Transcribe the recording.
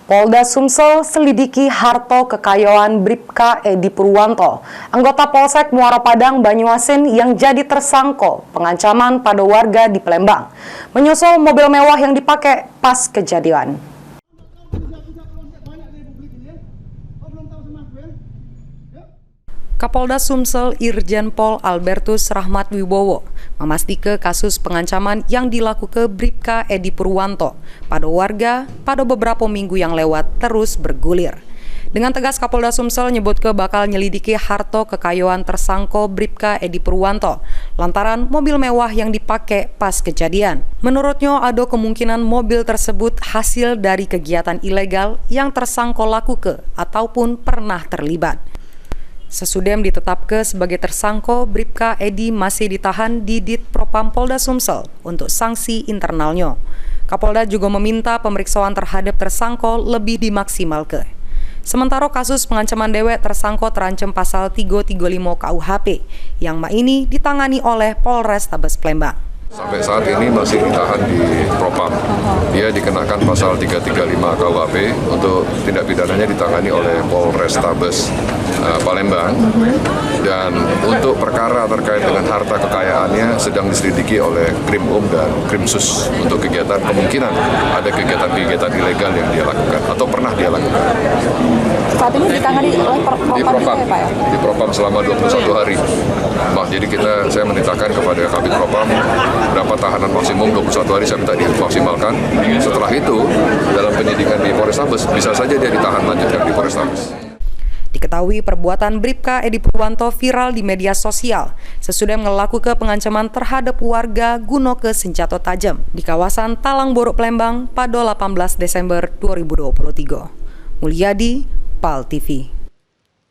Polda Sumsel selidiki harta kekayaan Bribka Edi Purwanto, anggota Polsek Muara Padang, Banyuasin yang jadi tersangka pengancaman pada warga di Palembang, menyusul mobil mewah yang dipakai pas kejadian. Kapolda Sumsel Irjen Pol Albertus Rahmat Wibowo memastikan kasus pengancaman yang dilakukan Bribka Edi Purwanto pada warga pada beberapa minggu yang lewat terus bergulir. Dengan tegas Kapolda Sumsel nyebut ke bakal nyelidiki harta kekayaan tersangka Bribka Edi Purwanto lantaran mobil mewah yang dipakai pas kejadian. Menurutnya ada kemungkinan mobil tersebut hasil dari kegiatan ilegal yang tersangka lakukan ataupun pernah terlibat. Sesudah ditetapkan sebagai tersangka, Bribka Edi masih ditahan di Ditpropam Polda Sumsel untuk sanksi internalnya. Kapolda juga meminta pemeriksaan terhadap tersangka lebih dimaksimalkan. Sementara kasus pengancaman dewek tersangka terancam pasal 335 KUHP yang ini ditangani oleh Polres Tabes Palembang. Sampai saat ini masih ditahan di Propam. Dia dikenakan pasal 335 KUHP untuk tindak pidananya ditangani oleh Polres Tabes Palembang. Dan untuk perkara terkait dengan harta kekayaannya sedang diselidiki oleh Krimum dan Krimsus untuk kemungkinan ada kegiatan-kegiatan ilegal yang dia lakukan atau pernah dia lakukan. Saat ini ditangani oleh Propam, di Propam selama 21 hari. Jadi saya menitahkan kepada Kabid Propam dapat tahanan maksimum 21 hari saya minta dimaksimalkan. Setelah itu dalam penyidikan di Polres Tabes bisa saja dia ditahan lanjutkan di Polres Tabes. Diketahui perbuatan Bribka Edi Purwanto viral di media sosial sesudah melakukan pengancaman terhadap warga guna ke senjata tajam di kawasan Talang Borok Palembang pada 18 Desember 2023. Mulyadi, PAL TV.